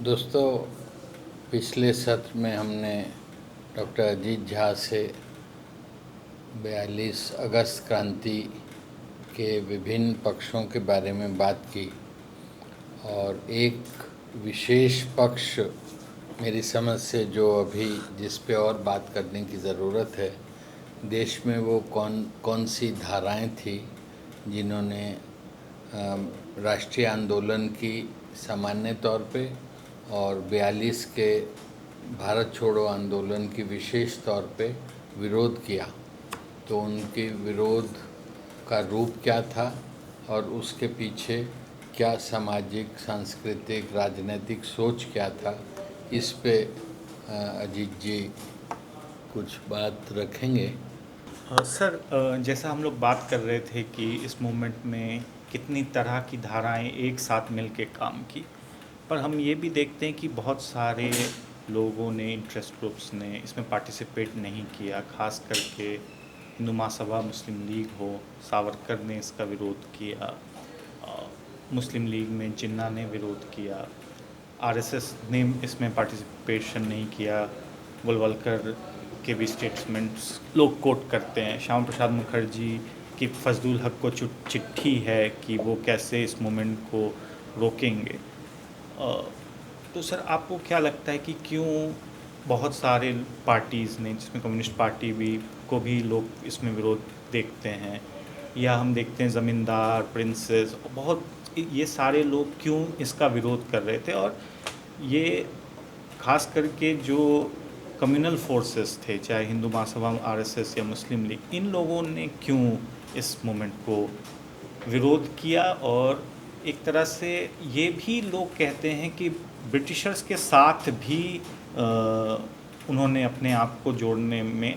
दोस्तों, पिछले सत्र में हमने डॉक्टर अजीत झा से 42 अगस्त क्रांति के विभिन्न पक्षों के बारे में बात की और एक विशेष पक्ष मेरी समझ से जो अभी जिस पे और बात करने की ज़रूरत है, देश में वो कौन कौन सी धाराएं थी जिन्होंने राष्ट्रीय आंदोलन की सामान्य तौर पे और 42 के भारत छोड़ो आंदोलन की विशेष तौर पे विरोध किया। तो उनके विरोध का रूप क्या था और उसके पीछे क्या सामाजिक, सांस्कृतिक, राजनीतिक सोच क्या था, इस पे अजीत जी कुछ बात रखेंगे। सर, जैसा हम लोग बात कर रहे थे कि इस मूवमेंट में कितनी तरह की धाराएं एक साथ मिलके काम की, पर हम ये भी देखते हैं कि बहुत सारे लोगों ने, इंटरेस्ट ग्रुप्स ने इसमें पार्टिसिपेट नहीं किया। खास करके हिंदू महासभा, मुस्लिम लीग हो, सावरकर ने इसका विरोध किया, मुस्लिम लीग में जिन्ना ने विरोध किया, आरएसएस ने इसमें पार्टिसिपेशन नहीं किया। गोलवलकर के भी स्टेटमेंट्स लोग कोट करते हैं। श्यामा प्रसाद मुखर्जी की फजलुल हक को चिट्ठी है कि वो कैसे इस मूवमेंट को रोकेंगे। तो सर, आपको क्या लगता है कि क्यों बहुत सारे पार्टीज़ ने, जिसमें कम्युनिस्ट पार्टी भी को भी लोग इसमें विरोध देखते हैं, या हम देखते हैं ज़मींदार, प्रिंसेस, बहुत ये सारे लोग क्यों इसका विरोध कर रहे थे? और ये खास करके जो कम्युनल फोर्सेस थे, चाहे हिंदू महासभा, आरएसएस या मुस्लिम लीग, इन लोगों ने क्यों इस मूवमेंट को विरोध किया? और एक तरह से ये भी लोग कहते हैं कि ब्रिटिशर्स के साथ भी उन्होंने अपने आप को जोड़ने में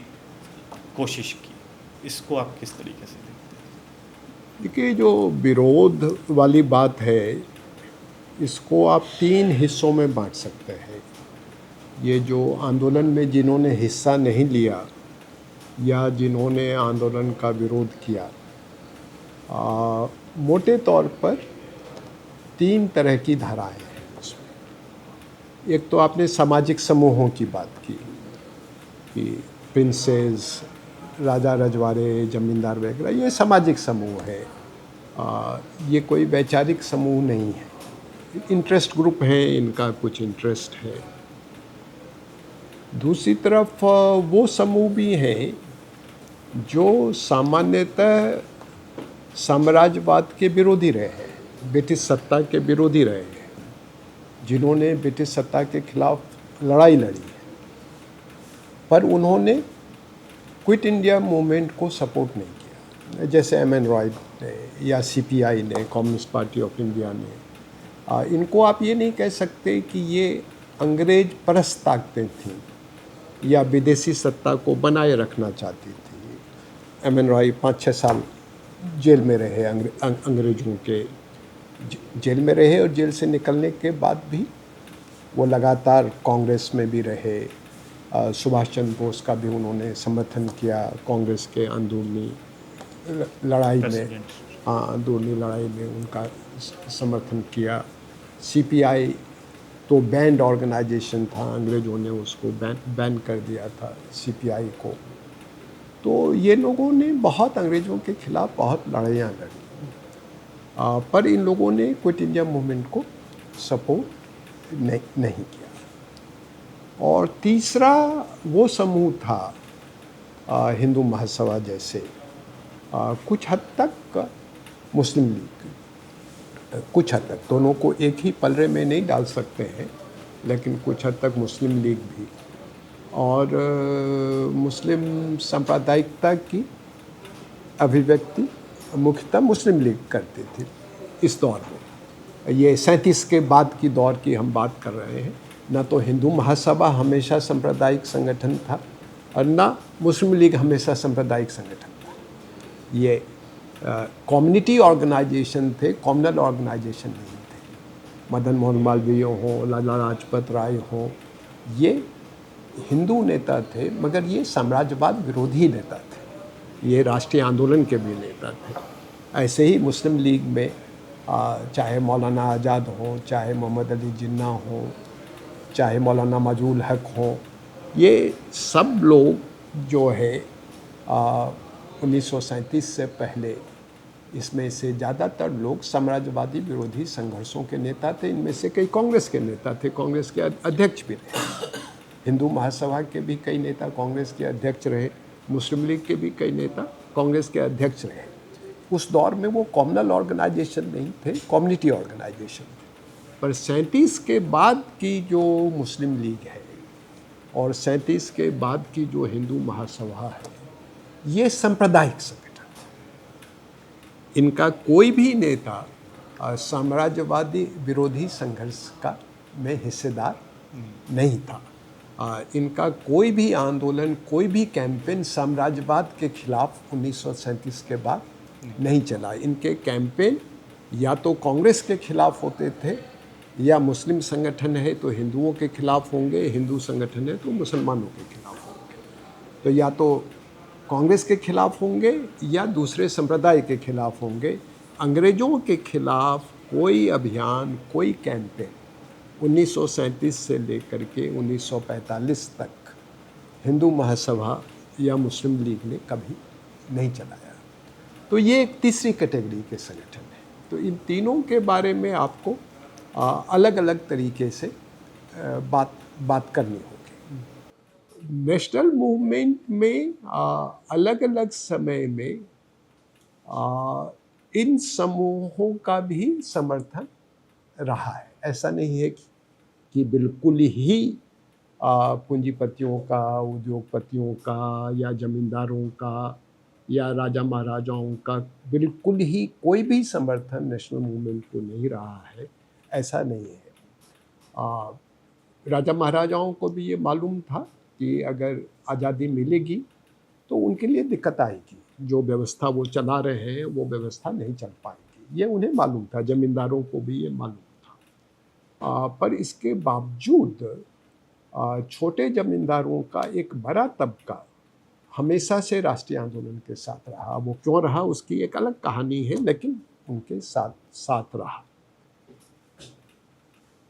कोशिश की। इसको आप किस तरीके से देखते हैं? देखिए, जो विरोध वाली बात है, इसको आप 3 हिस्सों में बांट सकते हैं। ये जो आंदोलन में जिन्होंने हिस्सा नहीं लिया या जिन्होंने आंदोलन का विरोध किया, मोटे तौर पर 3 तरह की धाराएं हैं उसमें। एक तो आपने सामाजिक समूहों की बात की कि प्रिंसेस, राजा रजवाड़े, जमींदार वगैरह, ये सामाजिक समूह है। ये कोई वैचारिक समूह नहीं है। इंटरेस्ट ग्रुप है, इनका कुछ इंटरेस्ट है। दूसरी तरफ वो समूह भी हैं जो सामान्यतः साम्राज्यवाद के विरोधी रहे हैं, ब्रिटिश सत्ता के विरोधी रहे हैं, जिन्होंने ब्रिटिश सत्ता के खिलाफ लड़ाई लड़ी है, पर उन्होंने क्विट इंडिया मूवमेंट को सपोर्ट नहीं किया। जैसे एम.एन. रॉय ने या सीपीआई ने, कम्युनिस्ट पार्टी ऑफ इंडिया ने। इनको आप ये नहीं कह सकते कि ये अंग्रेज परस्त ताकतें थीं या विदेशी सत्ता को बनाए रखना चाहती थी। एम.एन. रॉय 5-6 साल जेल में रहे, अंग्रेजों के जेल में रहे, और जेल से निकलने के बाद भी वो लगातार कांग्रेस में भी रहे। सुभाष चंद्र बोस का भी उन्होंने समर्थन किया कांग्रेस के अंदरूनी लड़ाई में। अंदरूनी लड़ाई में उनका समर्थन किया। सीपीआई तो बैंड ऑर्गेनाइजेशन था, अंग्रेज़ों ने उसको बैन कर दिया था सीपीआई को। तो ये लोगों ने बहुत अंग्रेज़ों के ख़िलाफ़ बहुत लड़ाइयाँ लड़ी, पर इन लोगों ने क्विट इंडिया मूवमेंट को सपोर्ट नहीं किया। और तीसरा वो समूह था, हिंदू महासभा जैसे, कुछ हद तक मुस्लिम लीग, कुछ हद तक, दोनों को एक ही पलड़े में नहीं डाल सकते हैं, लेकिन कुछ हद तक मुस्लिम लीग भी, और मुस्लिम सांप्रदायिकता की अभिव्यक्ति मुख्यतः मुस्लिम लीग करती थी इस दौर में। ये 37 के बाद की दौर की हम बात कर रहे हैं। न तो हिंदू महासभा हमेशा सांप्रदायिक संगठन था और न मुस्लिम लीग हमेशा सांप्रदायिक संगठन था। ये कम्युनिटी ऑर्गेनाइजेशन थे, कम्युनल ऑर्गेनाइजेशन नहीं थे। मदन मोहन मालवीय हों, लाला लाजपत राय हों, ये हिंदू नेता थे, मगर ये साम्राज्यवाद विरोधी नेता थे, ये राष्ट्रीय आंदोलन के भी नेता थे। ऐसे ही मुस्लिम लीग में चाहे मौलाना आज़ाद हों, चाहे मोहम्मद अली जिन्ना हों, चाहे मौलाना मजहूल हक हों, ये सब लोग जो है 1937 से पहले इसमें से ज़्यादातर लोग साम्राज्यवादी विरोधी संघर्षों के नेता थे। इनमें से कई कांग्रेस के नेता थे, कांग्रेस के अध्यक्ष भी रहे। हिंदू महासभा के भी कई नेता कांग्रेस के अध्यक्ष रहे, मुस्लिम लीग के भी कई नेता कांग्रेस के अध्यक्ष रहे। उस दौर में वो कॉम्युनल ऑर्गेनाइजेशन नहीं थे, कम्युनिटी ऑर्गेनाइजेशन थे। पर 37 के बाद की जो मुस्लिम लीग है और 37 के बाद की जो हिंदू महासभा है, ये सांप्रदायिक संगठन थे। इनका कोई भी नेता साम्राज्यवादी विरोधी संघर्ष का में हिस्सेदार नहीं था। इनका कोई भी आंदोलन, कोई भी कैंपेन साम्राज्यवाद के खिलाफ 1937 के बाद नहीं चला। इनके कैंपेन या तो कांग्रेस के खिलाफ होते थे, या मुस्लिम संगठन है तो हिंदुओं के खिलाफ होंगे, हिंदू संगठन है तो मुसलमानों के खिलाफ होंगे। तो या तो कांग्रेस के खिलाफ होंगे या दूसरे संप्रदाय के खिलाफ होंगे। अंग्रेज़ों के खिलाफ कोई अभियान, कोई कैंपेन 1937 से लेकर के 1945 तक हिंदू महासभा या मुस्लिम लीग ने कभी नहीं चलाया। तो ये एक तीसरी कैटेगरी के संगठन है। तो इन तीनों के बारे में आपको अलग अलग तरीके से बात करनी होगी। नेशनल मूवमेंट में अलग अलग समय में इन समूहों का भी समर्थन रहा है। ऐसा नहीं है कि बिल्कुल ही पूंजीपतियों का, उद्योगपतियों का या जमींदारों का या राजा महाराजाओं का बिल्कुल ही कोई भी समर्थन नेशनल मूवमेंट को नहीं रहा है, ऐसा नहीं है। राजा महाराजाओं को भी ये मालूम था कि अगर आज़ादी मिलेगी तो उनके लिए दिक्कत आएगी, जो व्यवस्था वो चला रहे हैं वो व्यवस्था नहीं चल पाएगी, ये उन्हें मालूम था। जमींदारों को भी ये मालूम था। पर इसके बावजूद छोटे जमींदारों का एक बड़ा तबका हमेशा से राष्ट्रीय आंदोलन के साथ रहा। वो क्यों रहा उसकी एक अलग कहानी है, लेकिन उनके साथ रहा।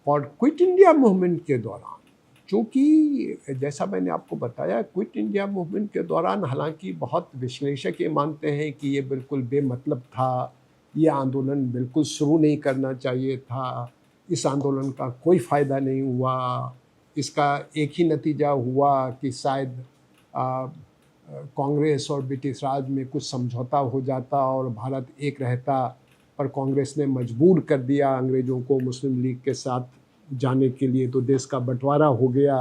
और क्विट इंडिया मूवमेंट के दौरान, चूँकि जैसा मैंने आपको बताया, क्विट इंडिया मूवमेंट के दौरान हालांकि बहुत विश्लेषक ये मानते हैं कि ये बिल्कुल बेमतलब था, ये आंदोलन बिल्कुल शुरू नहीं करना चाहिए था, इस आंदोलन का कोई फ़ायदा नहीं हुआ, इसका एक ही नतीजा हुआ कि शायद कांग्रेस और ब्रिटिश राज में कुछ समझौता हो जाता और भारत एक रहता, पर कांग्रेस ने मजबूर कर दिया अंग्रेज़ों को मुस्लिम लीग के साथ जाने के लिए, तो देश का बंटवारा हो गया।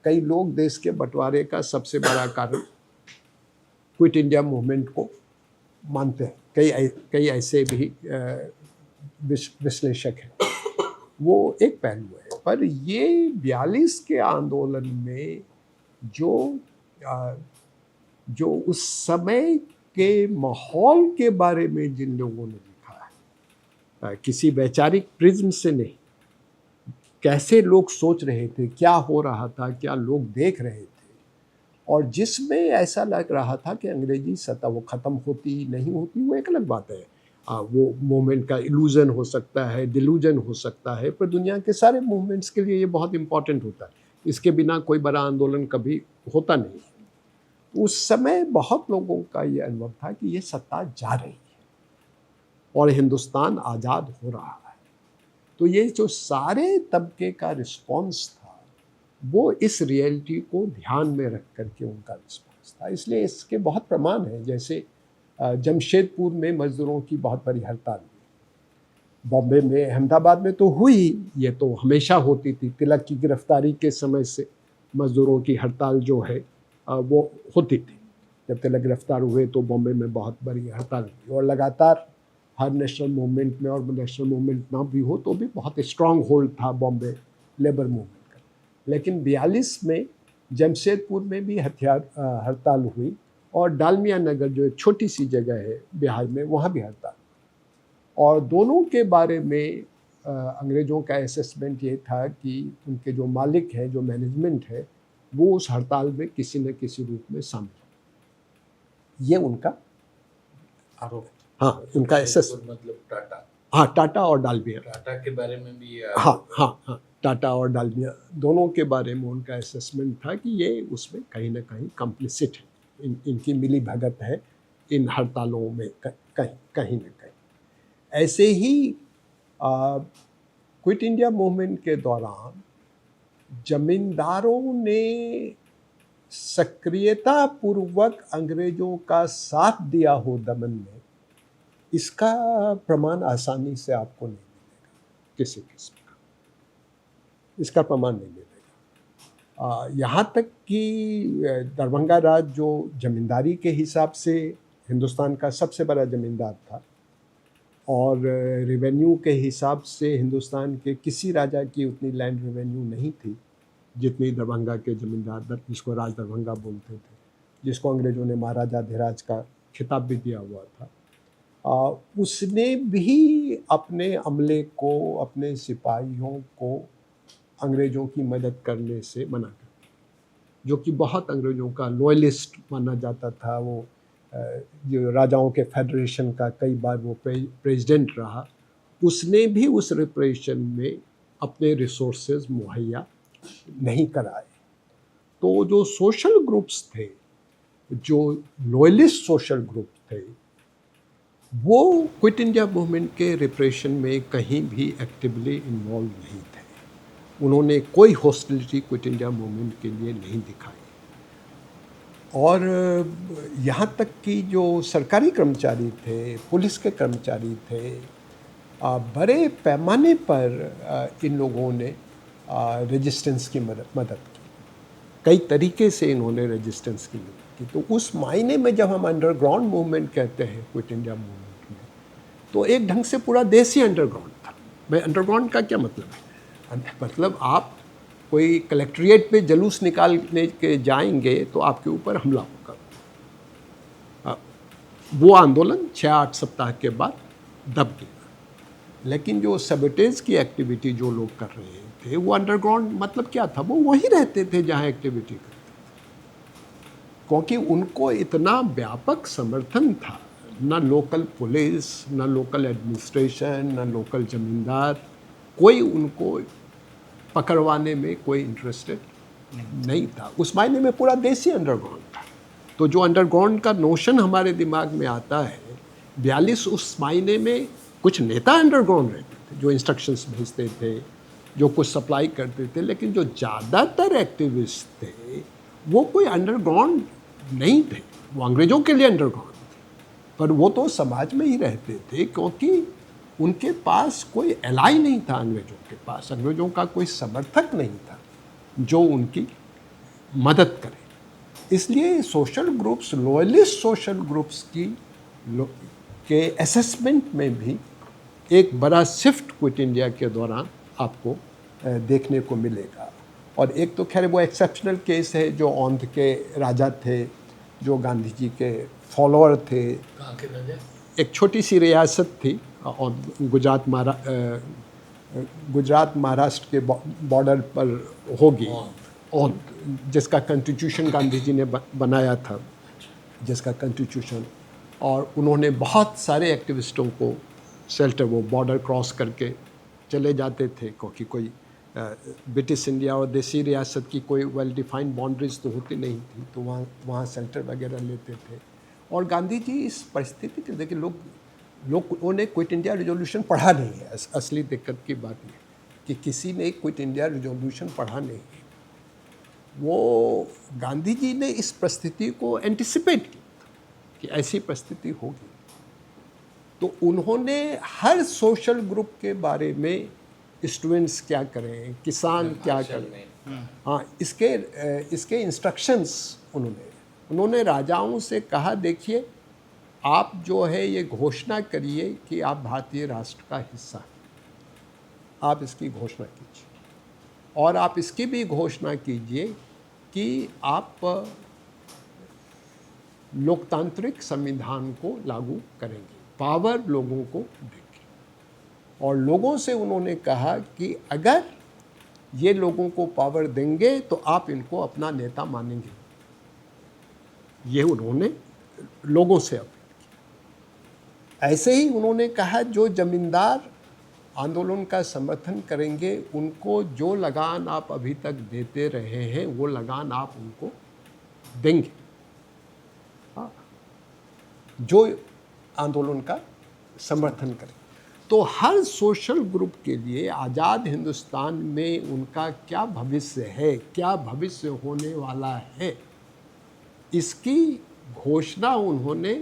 कई लोग देश के बंटवारे का सबसे बड़ा कारण क्विट इंडिया मूवमेंट को मानते हैं। कई ऐसे भी विश्लेषक हैं। वो एक पहलू है। पर ये 42 के आंदोलन में जो उस समय के माहौल के बारे में जिन लोगों ने लिखा है, किसी वैचारिक प्रिज्म से नहीं, कैसे लोग सोच रहे थे, क्या हो रहा था, क्या लोग देख रहे थे, और जिसमें ऐसा लग रहा था कि अंग्रेजी सत्ता वो ख़त्म होती नहीं होती, वो एक अलग बात है। वो मूवमेंट का इल्यूजन हो सकता है, डिल्यूजन हो सकता है, पर दुनिया के सारे मूवमेंट्स के लिए ये बहुत इम्पॉर्टेंट होता है। इसके बिना कोई बड़ा आंदोलन कभी होता नहीं। उस समय बहुत लोगों का ये अनुभव था कि ये सत्ता जा रही है और हिंदुस्तान आज़ाद हो रहा है। तो ये जो सारे तबके का रिस्पॉन्स था, वो इस रियलिटी को ध्यान में रख करके उनका रिस्पॉन्स था। इसलिए इसके बहुत प्रमाण हैं। जैसे जमशेदपुर में मज़दूरों की बहुत बड़ी हड़ताल हुई, बॉम्बे में, अहमदाबाद में तो हुई, ये तो हमेशा होती थी। तिलक की गिरफ्तारी के समय से मज़दूरों की हड़ताल जो है वो होती थी। जब तिलक गिरफ्तार हुए तो बॉम्बे में बहुत बड़ी हड़ताल हुई, और लगातार हर नेशनल मूवमेंट में, और नेशनल मूवमेंट ना भी हो तो भी बहुत स्ट्रॉन्ग होल्ड था बॉम्बे लेबर मूवमेंट का। लेकिन 42 में जमशेदपुर में भी हड़ताल हुई, और डालमिया नगर जो एक छोटी सी जगह है बिहार में, वहाँ भी हड़ताल। और दोनों के बारे में अंग्रेज़ों का असेसमेंट ये था कि उनके जो मालिक हैं, जो मैनेजमेंट है, वो उस हड़ताल में किसी न किसी रूप में शामिल। ये उनका आरोप। हाँ, उनका असेसमेंट। मतलब टाटा। हाँ, टाटा और डालमिया। टाटा के बारे में भी हाँ, टाटा और डालमिया दोनों के बारे में उनका असेसमेंट था कि ये उसमें कहीं ना कहीं कम्प्लिसिट है, इनकी मिली भगत है इन हड़तालों में कहीं कहीं ना कहीं। ऐसे ही क्विट इंडिया मूवमेंट के दौरान जमींदारों ने सक्रियता पूर्वक अंग्रेजों का साथ दिया हो दमन में, इसका प्रमाण आसानी से आपको नहीं मिलेगा किसी किस्म का, इसका प्रमाण नहीं मिलेगा। यहाँ तक कि दरभंगा राज जो जमींदारी के हिसाब से हिंदुस्तान का सबसे बड़ा जमींदार था और रेवेन्यू के हिसाब से हिंदुस्तान के किसी राजा की उतनी लैंड रेवेन्यू नहीं थी जितनी दरभंगा के जमींदार, जिसको राज दरभंगा बोलते थे, जिसको अंग्रेज़ों ने महाराजा धीराज का खिताब भी दिया हुआ था, उसने भी अपने अमले को, अपने सिपाहियों को अंग्रेज़ों की मदद करने से मना कर दिया, जो कि बहुत अंग्रेज़ों का लॉयलिस्ट माना जाता था। वो जो राजाओं के फेडरेशन का कई बार वो प्रेसिडेंट रहा, उसने भी उस रिप्रेशन में अपने रिसोर्सेज मुहैया नहीं कराए। तो जो सोशल ग्रुप्स थे, जो लॉयलिस्ट सोशल ग्रुप थे, वो क्विट इंडिया मूवमेंट के रिप्रेशन में कहीं भी एक्टिवली इन्वॉल्व नहीं थे। उन्होंने कोई हॉस्टिलिटी क्विट इंडिया मूवमेंट के लिए नहीं दिखाई। और यहाँ तक कि जो सरकारी कर्मचारी थे, पुलिस के कर्मचारी थे, बड़े पैमाने पर इन लोगों ने रेजिस्टेंस की मदद की। कई तरीके से इन्होंने रेजिस्टेंस की मदद की। तो उस मायने में जब हम अंडरग्राउंड मूवमेंट कहते हैं क्विट इंडिया मूवमेंट में, तो एक ढंग से पूरा देश ही अंडरग्राउंड था। भाई अंडरग्राउंड का क्या मतलब है? मतलब आप कोई कलेक्ट्रेट पे जुलूस निकालने के जाएंगे तो आपके ऊपर हमला होगा। वो आंदोलन 6-8 सप्ताह के बाद दब गया। लेकिन जो सबटेज की एक्टिविटी जो लोग कर रहे थे, वो अंडरग्राउंड मतलब क्या था? वो वहीं रहते थे जहाँ एक्टिविटी करते थे, क्योंकि उनको इतना व्यापक समर्थन था। ना लोकल पुलिस, ना लोकल एडमिनिस्ट्रेशन, ना लोकल जमींदार, कोई उनको पकड़वाने में कोई इंटरेस्टेड नहीं था। उस मायने में पूरा देश ही अंडरग्राउंड था। तो जो अंडरग्राउंड का नोशन हमारे दिमाग में आता है, 42 उस मायने में कुछ नेता अंडरग्राउंड रहते थे, जो इंस्ट्रक्शंस भेजते थे, जो कुछ सप्लाई करते थे, लेकिन जो ज़्यादातर एक्टिविस्ट थे वो कोई अंडरग्राउंड नहीं थे। वो अंग्रेज़ों के लिए अंडरग्राउंड थे, पर वो तो समाज में ही रहते थे, क्योंकि उनके पास कोई एलाई नहीं था। अंग्रेज़ों के पास अंग्रेज़ों का कोई समर्थक नहीं था जो उनकी मदद करे। इसलिए social groups, loyalist social groups के असेसमेंट में भी एक बड़ा शिफ्ट क्विट इंडिया के दौरान आपको देखने को मिलेगा। और एक तो खैर वो एक्सेप्शनल केस है, जो औंध के राजा थे, जो गांधी जी के फॉलोअर थे। कहाँ के राजा? एक छोटी सी रियासत थी और गुजरात महाराष्ट्र के बॉर्डर पर होगी, और जिसका कॉन्स्टिट्यूशन गांधी जी ने बनाया था, जिसका कॉन्स्टिट्यूशन। और उन्होंने बहुत सारे एक्टिविस्टों को शेल्टर, वो बॉर्डर क्रॉस करके चले जाते थे, क्योंकि कोई ब्रिटिश इंडिया और देसी रियासत की कोई वेल डिफाइंड बाउंड्रीज तो होती नहीं थी, तो वहाँ शेल्टर वगैरह लेते थे। और गांधी जी इस परिस्थिति के, देखिए लोगों ने क्विट इंडिया रिजोल्यूशन पढ़ा नहीं है। असली दिक्कत की बात ये कि किसी ने क्विट इंडिया रिजोल्यूशन पढ़ा नहीं है। वो गांधी जी ने इस परिस्थिति को एंटिसिपेट किया कि ऐसी परिस्थिति होगी, तो उन्होंने हर सोशल ग्रुप के बारे में, स्टूडेंट्स क्या करें, किसान क्या करें, हाँ, इसके इंस्ट्रक्शंस उन्होंने राजाओं से कहा, देखिए आप जो है ये घोषणा करिए कि आप भारतीय राष्ट्र का हिस्सा हैं, आप इसकी घोषणा कीजिए। और आप इसकी भी घोषणा कीजिए कि आप लोकतांत्रिक संविधान को लागू करेंगे, पावर लोगों को देंगे। और लोगों से उन्होंने कहा कि अगर ये लोगों को पावर देंगे तो आप इनको अपना नेता मानेंगे। ये उन्होंने लोगों से अपील की। ऐसे ही उन्होंने कहा, जो जमींदार आंदोलन का समर्थन करेंगे, उनको जो लगान आप अभी तक देते रहे हैं वो लगान आप उनको देंगे। हाँ, जो आंदोलन का समर्थन करें। तो हर सोशल ग्रुप के लिए आज़ाद हिंदुस्तान में उनका क्या भविष्य है, क्या भविष्य होने वाला है, इसकी घोषणा उन्होंने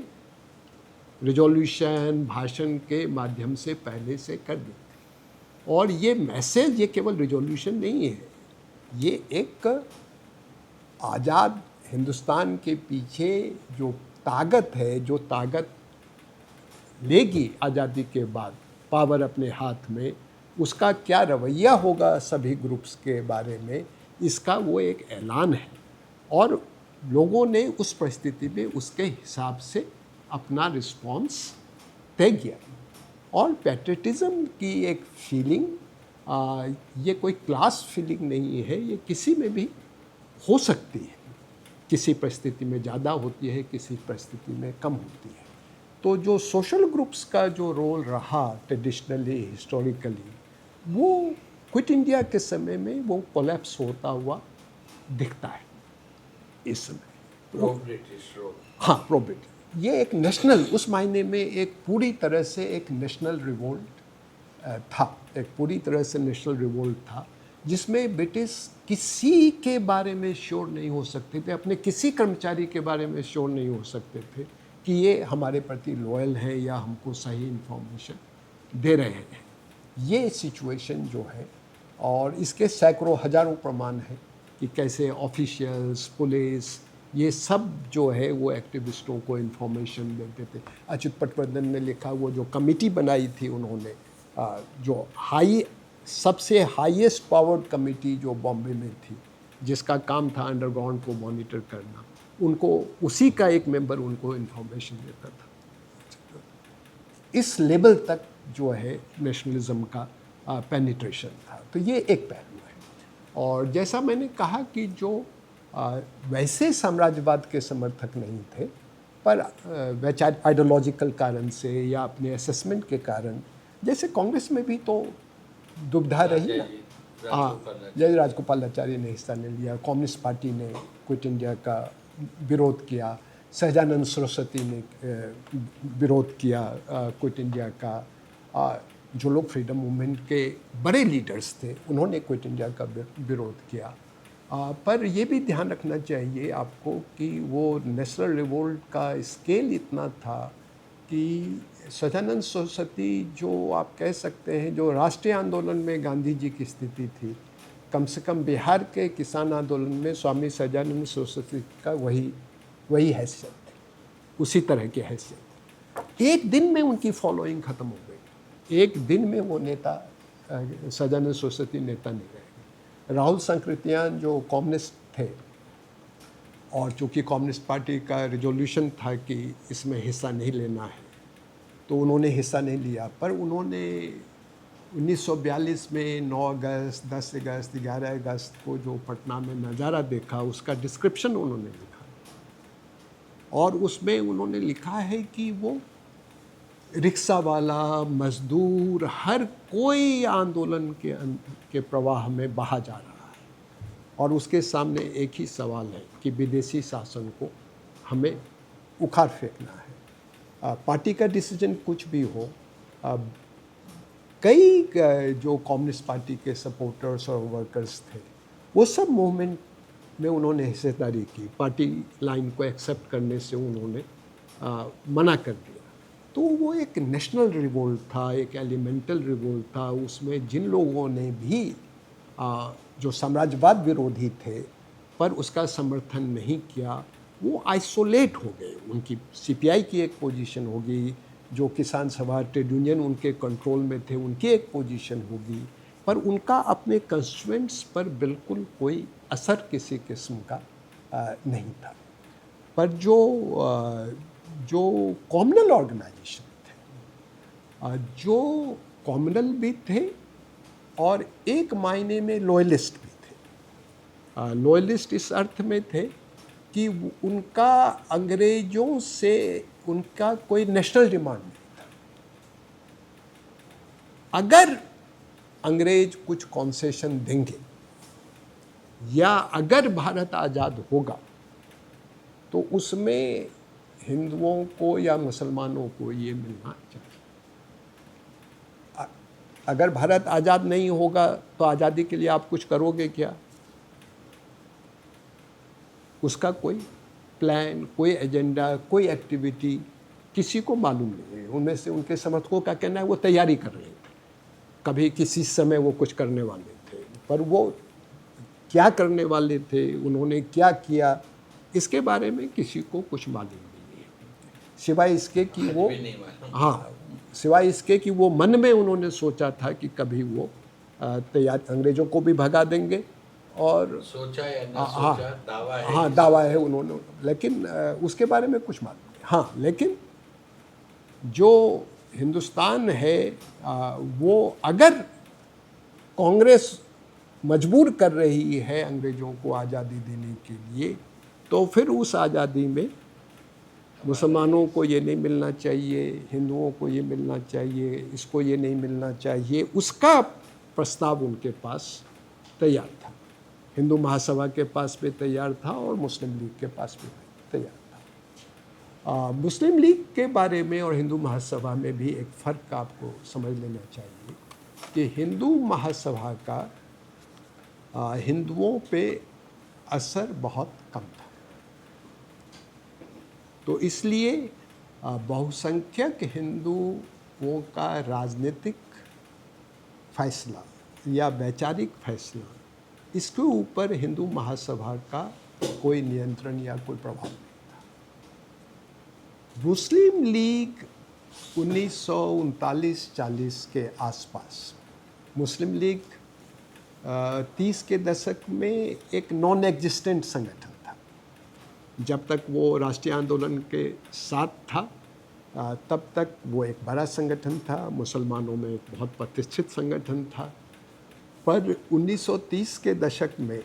रिजोल्यूशन, भाषण के माध्यम से पहले से कर दी। और ये मैसेज, ये केवल रिजोल्यूशन नहीं है, ये एक आज़ाद हिंदुस्तान के पीछे जो ताकत है, जो ताकत लेगी आज़ादी के बाद पावर अपने हाथ में, उसका क्या रवैया होगा सभी ग्रुप्स के बारे में, इसका वो एक ऐलान है। और लोगों ने उस परिस्थिति में उसके हिसाब से अपना रिस्पॉन्स तय किया। और पैट्रियटिज़म की एक फीलिंग, ये कोई क्लास फीलिंग नहीं है, ये किसी में भी हो सकती है। किसी परिस्थिति में ज़्यादा होती है, किसी परिस्थिति में कम होती है। तो जो सोशल ग्रुप्स का जो रोल रहा ट्रेडिशनली, हिस्टोरिकली, वो क्विट इंडिया के समय में वो कोलैप्स होता हुआ दिखता है इस समय। Pro British role. हाँ, प्रो ब्रिटिश, ये एक नेशनल, उस मायने में एक पूरी तरह से एक नेशनल रिवोल्ट था, एक पूरी तरह से नेशनल रिवोल्ट था, जिसमें ब्रिटिश किसी के बारे में श्योर नहीं हो सकते थे, अपने किसी कर्मचारी के बारे में श्योर नहीं हो सकते थे कि ये हमारे प्रति लॉयल हैं या हमको सही इन्फॉर्मेशन दे रहे हैं। ये सिचुएशन जो है, और इसके सैकड़ों हजारों प्रमाण हैं कि कैसे ऑफिशियल्स, पुलिस, ये सब जो है वो एक्टिविस्टों को इन्फॉर्मेशन देते थे। अच्युत पटवर्धन ने लिखा, वो जो कमेटी बनाई थी उन्होंने, जो सबसे हाईएस्ट पावर्ड कमेटी जो बॉम्बे में थी, जिसका काम था अंडरग्राउंड को मॉनिटर करना, उनको उसी का एक मेंबर उनको इन्फॉर्मेशन देता था। इस लेवल तक जो है नेशनलिज्म का पेनिट्रेशन था। तो ये एक पहलू है। और जैसा मैंने कहा कि जो वैसे साम्राज्यवाद के समर्थक नहीं थे, पर वैचारिक आइडियोलॉजिकल कारण से या अपने असेसमेंट के कारण, जैसे कांग्रेस में भी तो दुविधा रही ना। हाँ, जय राजगोपालाचारी ने हिस्सा नहीं लिया, कम्युनिस्ट पार्टी ने क्विट इंडिया का विरोध किया, सहजानंद सरस्वती ने विरोध किया क्विट इंडिया का, जो लोग फ्रीडम मूवमेंट के बड़े लीडर्स थे उन्होंने क्विट इंडिया का विरोध किया। पर ये भी ध्यान रखना चाहिए आपको कि वो नेशनल रिवोल्ट का स्केल इतना था कि सहजानंद सरस्वती, जो आप कह सकते हैं जो राष्ट्रीय आंदोलन में गांधी जी की स्थिति थी, कम से कम बिहार के किसान आंदोलन में स्वामी सहजानंद सरस्वती का वही हैसियत थी, उसी तरह की हैसियत। एक दिन में उनकी फॉलोइंग ख़त्म हो गई, एक दिन में वो नेता, सहजानंद सरस्वती नेता नहीं रहे। राहुल संकृत्यान जो कम्युनिस्ट थे, और चूँकि कम्युनिस्ट पार्टी का रिजोल्यूशन था कि इसमें हिस्सा नहीं लेना है, तो उन्होंने हिस्सा नहीं लिया। पर उन्होंने 1942 में 9 अगस्त, 10 अगस्त, 11 अगस्त को जो पटना में नज़ारा देखा, उसका डिस्क्रिप्शन उन्होंने लिखा, और उसमें उन्होंने लिखा है कि वो रिक्शा वाला, मजदूर, हर कोई आंदोलन के प्रवाह में बहा जा रहा है, और उसके सामने एक ही सवाल है कि विदेशी शासन को हमें उखाड़ फेंकना है। पार्टी का डिसीजन कुछ भी हो, कई जो कम्युनिस्ट पार्टी के सपोर्टर्स और वर्कर्स थे, वो सब मूवमेंट में उन्होंने हिस्सेदारी की, पार्टी लाइन को एक्सेप्ट करने से उन्होंने मना कर दिया। तो वो एक नेशनल रिवोल्ट था, एक एलिमेंटल रिवोल्ट था। उसमें जिन लोगों ने भी जो साम्राज्यवाद विरोधी थे पर उसका समर्थन नहीं किया, वो आइसोलेट हो गए। उनकी सीपीआई की एक पोजीशन होगी, जो किसान सभा, ट्रेड यूनियन उनके कंट्रोल में थे, उनकी एक पोजीशन होगी, पर उनका अपने कंस्टिट्यूएंट्स पर बिल्कुल कोई असर किसी किस्म का नहीं था। पर जो कॉम्युनल ऑर्गेनाइजेशन थे, जो कॉम्युनल भी थे और एक मायने में लॉयलिस्ट भी थे। लॉयलिस्ट इस अर्थ में थे कि उनका अंग्रेज़ों से उनका कोई नेशनल डिमांड नहीं था। अगर अंग्रेज कुछ कॉन्सेशन देंगे या अगर भारत आज़ाद होगा तो उसमें हिंदुओं को या मुसलमानों को ये मिलना चाहिए। अगर भारत आज़ाद नहीं होगा तो आज़ादी के लिए आप कुछ करोगे क्या? उसका कोई प्लान, कोई एजेंडा, कोई एक्टिविटी किसी को मालूम नहीं है। उनमें से उनके समर्थकों का कहना है वो तैयारी कर रहे थे, कभी किसी समय वो कुछ करने वाले थे, पर वो क्या करने वाले थे, उन्होंने क्या किया, इसके बारे में किसी को कुछ मालूम नहीं है, सिवाय इसके कि वो सिवाय इसके कि वो मन में उन्होंने सोचा था कि कभी वो तैयार अंग्रेज़ों को भी भगा देंगे। और सोचा या ना सोचा, दावा है। हाँ, दावा है उन्होंने, लेकिन उसके बारे में कुछ मालूम नहीं। हाँ, लेकिन जो हिंदुस्तान है वो अगर कांग्रेस मजबूर कर रही है अंग्रेज़ों को आज़ादी देने के लिए, तो फिर उस आज़ादी में मुसलमानों को ये नहीं मिलना चाहिए, हिंदुओं को ये मिलना चाहिए, इसको ये नहीं मिलना चाहिए, उसका प्रस्ताव उनके पास तैयार था। हिंदू महासभा के पास भी तैयार था और मुस्लिम लीग के पास भी तैयार था। मुस्लिम लीग के बारे में और हिंदू महासभा में भी एक फ़र्क आपको समझ लेना चाहिए कि हिंदू महासभा का हिंदुओं पे असर बहुत कम था, तो इसलिए बहुसंख्यक हिंदुओं का राजनीतिक फैसला या वैचारिक फैसला, इसके ऊपर हिंदू महासभा का कोई नियंत्रण या कोई प्रभाव नहीं था। मुस्लिम लीग 1939-40 के आसपास, मुस्लिम लीग 30 के दशक में एक नॉन एग्जिस्टेंट संगठन था। जब तक वो राष्ट्रीय आंदोलन के साथ था तब तक वो एक बड़ा संगठन था, मुसलमानों में एक बहुत प्रतिष्ठित संगठन था। पर 1930 के दशक में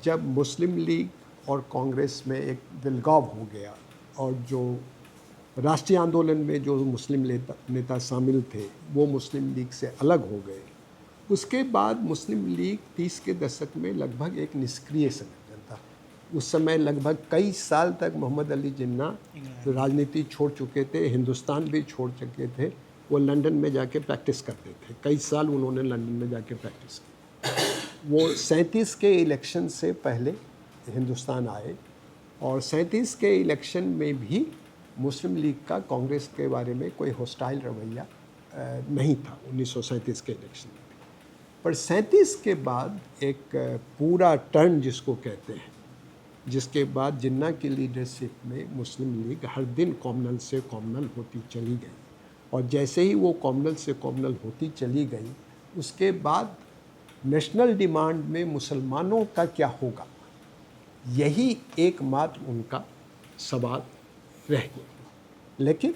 जब मुस्लिम लीग और कांग्रेस में एक विलगाव हो गया और जो राष्ट्रीय आंदोलन में जो मुस्लिम नेता शामिल थे वो मुस्लिम लीग से अलग हो गए, उसके बाद मुस्लिम लीग 30 के दशक में लगभग एक निष्क्रिय संगठन था। उस समय लगभग कई साल तक मोहम्मद अली जिन्ना राजनीति छोड़ चुके थे, हिंदुस्तान भी छोड़ चुके थे, वो लंदन में जाके प्रैक्टिस करते थे। कई साल उन्होंने लंदन में जाके प्रैक्टिस की। वो 37 के इलेक्शन से पहले हिंदुस्तान आए और 37 के इलेक्शन में भी मुस्लिम लीग का कांग्रेस के बारे में कोई हॉस्टाइल रवैया नहीं था 1937 के इलेक्शन में। पर 37 के बाद एक पूरा टर्न जिसको कहते हैं, जिसके बाद जिन्ना की लीडरशिप में मुस्लिम लीग हर दिन कॉमनल से कॉमनल होती चली गई, और जैसे ही वो कॉमनल से कॉमनल होती चली गई उसके बाद नेशनल डिमांड में मुसलमानों का क्या होगा, यही एकमात्र उनका सवाल रह गया। लेकिन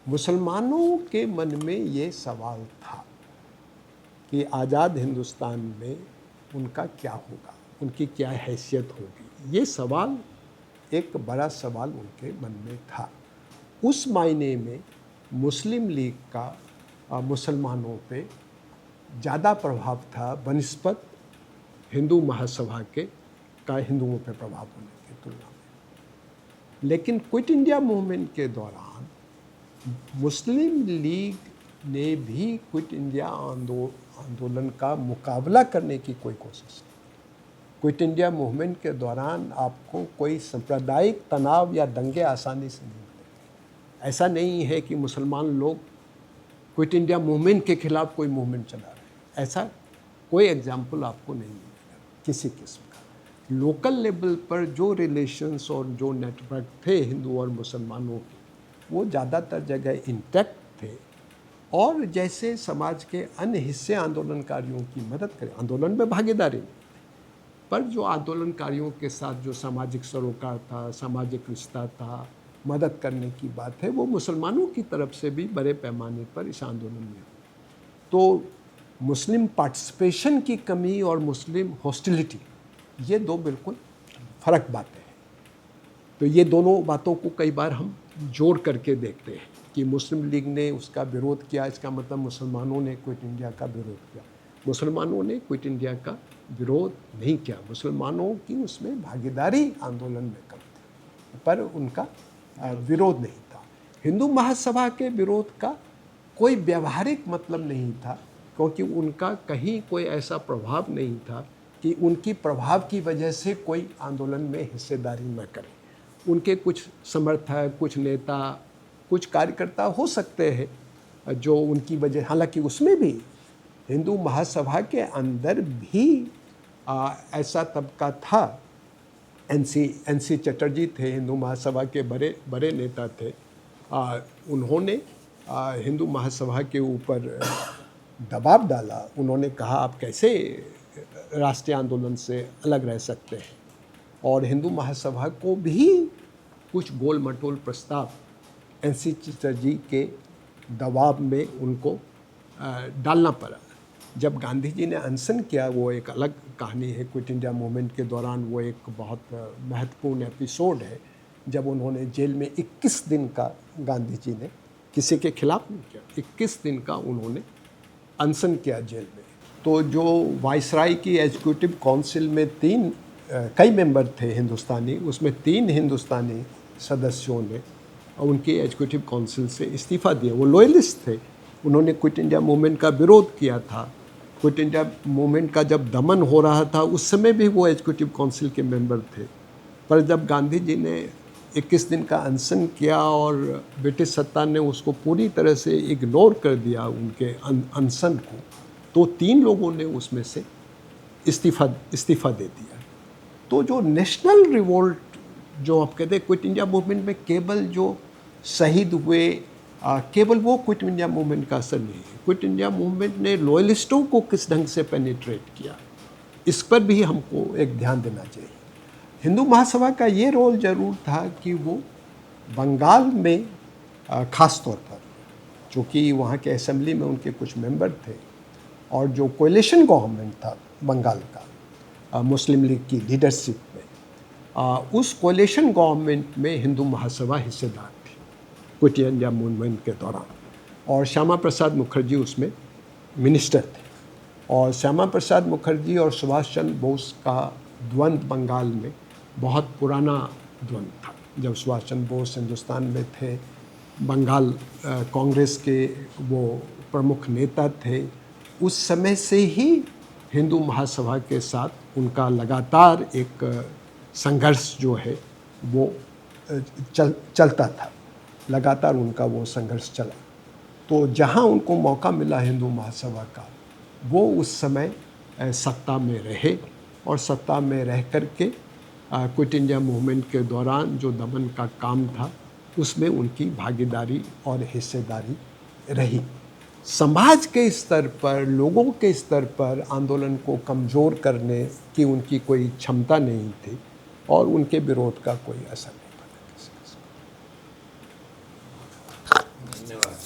मुसलमानों के मन में ये सवाल था कि आज़ाद हिंदुस्तान में उनका क्या होगा, उनकी क्या हैसियत होगी। ये सवाल एक बड़ा सवाल उनके मन में था। उस मायने में मुस्लिम लीग का मुसलमानों पे ज़्यादा प्रभाव था बनिस्बत हिंदू महासभा के का हिंदुओं पे प्रभाव होने की तुलना में। लेकिन क्विट इंडिया मूवमेंट के दौरान मुस्लिम लीग ने भी क्विट इंडिया आंदोलन का मुकाबला करने की कोई कोशिश नहीं। क्विट इंडिया मूवमेंट के दौरान आपको कोई सांप्रदायिक तनाव या दंगे आसानी से नहीं मिलेंगे। ऐसा नहीं है कि मुसलमान लोग क्विट इंडिया मूवमेंट के खिलाफ कोई मूवमेंट चला रहे हैं, ऐसा कोई एग्जाम्पल आपको नहीं मिलेगा किसी किस्म का। लोकल लेवल पर जो रिलेशंस और जो नेटवर्क थे हिंदू और मुसलमानों के, वो ज़्यादातर जगह इंटैक्ट थे। और जैसे समाज के अन्य हिस्से आंदोलनकारियों की मदद करें, आंदोलन में भागीदारी नहीं, पर जो आंदोलनकारियों के साथ जो सामाजिक सरोकार था, सामाजिक रिश्ता था, मदद करने की बात है, वो मुसलमानों की तरफ से भी बड़े पैमाने पर इस आंदोलन में हुई। तो मुस्लिम पार्टिसिपेशन की कमी और मुस्लिम हॉस्टिलिटी, ये दो बिल्कुल फ़र्क बातें हैं। तो ये दोनों बातों को कई बार हम जोड़ करके देखते हैं। कि मुस्लिम लीग ने उसका विरोध किया, इसका मतलब मुसलमानों ने क्विट इंडिया का विरोध किया। मुसलमानों ने क्विट इंडिया का विरोध नहीं किया, मुसलमानों की उसमें भागीदारी आंदोलन में कम थी, पर उनका विरोध नहीं था। हिंदू महासभा के विरोध का कोई व्यावहारिक मतलब नहीं था, क्योंकि उनका कहीं कोई ऐसा प्रभाव नहीं था कि उनकी प्रभाव की वजह से कोई आंदोलन में हिस्सेदारी न करे। उनके कुछ समर्थक, कुछ नेता, कुछ कार्यकर्ता हो सकते हैं जो उनकी वजह, हालांकि उसमें भी हिंदू महासभा के अंदर भी ऐसा तबका था। एनसी चटर्जी थे, हिंदू महासभा के बड़े नेता थे। उन्होंने हिंदू महासभा के ऊपर दबाव डाला। उन्होंने कहा आप कैसे राष्ट्रीय आंदोलन से अलग रह सकते हैं, और हिंदू महासभा को भी कुछ गोल मटोल प्रस्ताव एनसी चटर्जी के दबाव में उनको डालना पड़ा। जब गांधी जी ने अनशन किया, वो एक अलग कहानी है। क्विट इंडिया मूवमेंट के दौरान वो एक बहुत महत्वपूर्ण एपिसोड है, जब उन्होंने जेल में 21 दिन का, गांधी जी ने किसी के खिलाफ नहीं किया, 21 दिन का उन्होंने अनशन किया जेल में। तो जो वायसराय की एग्जीक्यूटिव काउंसिल में कई मेंबर थे हिंदुस्तानी, उसमें 3 हिंदुस्तानी सदस्यों ने उनकी एग्जीक्यूटिव काउंसिल से इस्तीफ़ा दिया। वो लॉयलिस्ट थे, उन्होंने क्विट इंडिया मूवमेंट का विरोध किया था। क्विट इंडिया मूवमेंट का जब दमन हो रहा था, उस समय भी वो एग्जीक्यूटिव काउंसिल के मेंबर थे। पर जब गांधी जी ने 21 दिन का अनशन किया और ब्रिटिश सत्ता ने उसको पूरी तरह से इग्नोर कर दिया उनके अनशन को, तो 3 लोगों ने उसमें से इस्तीफ़ा दे दिया। तो जो नेशनल रिवोल्ट जो आप कहते हैं क्विट इंडिया मूवमेंट में, केवल जो शहीद हुए केवल वो क्विट इंडिया मूवमेंट का असर नहीं है। क्विट इंडिया मूवमेंट ने लॉयलिस्टों को किस ढंग से पेनिट्रेट किया, इस पर भी हमको एक ध्यान देना चाहिए। हिंदू महासभा का ये रोल जरूर था कि वो बंगाल में ख़ास तौर पर, चूँकि वहाँ के असेंबली में उनके कुछ मेंबर थे, और जो कोएलिशन गवर्नमेंट था बंगाल का मुस्लिम लीग की लीडरशिप में, उस कोएलिशन गवर्नमेंट में हिंदू महासभा हिस्सेदार थी क्विट इंडिया मूवमेंट के दौरान। और श्यामा प्रसाद मुखर्जी उसमें मिनिस्टर थे। और श्यामा प्रसाद मुखर्जी और सुभाष चंद्र बोस का द्वंद्व बंगाल में बहुत पुराना द्वंद्व था। जब सुभाष चंद्र बोस हिंदुस्तान में थे, बंगाल कांग्रेस के वो प्रमुख नेता थे, उस समय से ही हिंदू महासभा के साथ उनका लगातार एक संघर्ष जो है वो चलता था। लगातार उनका वो संघर्ष चला। तो जहाँ उनको मौका मिला हिंदू महासभा का, वो उस समय सत्ता में रहे, और सत्ता में रह कर के क्विट इंडिया मूवमेंट के दौरान जो दमन का काम था उसमें उनकी भागीदारी और हिस्सेदारी रही। समाज के स्तर पर, लोगों के स्तर पर आंदोलन को कमज़ोर करने की उनकी कोई क्षमता नहीं थी, और उनके विरोध का कोई असर नहीं पड़ा। धन्यवाद।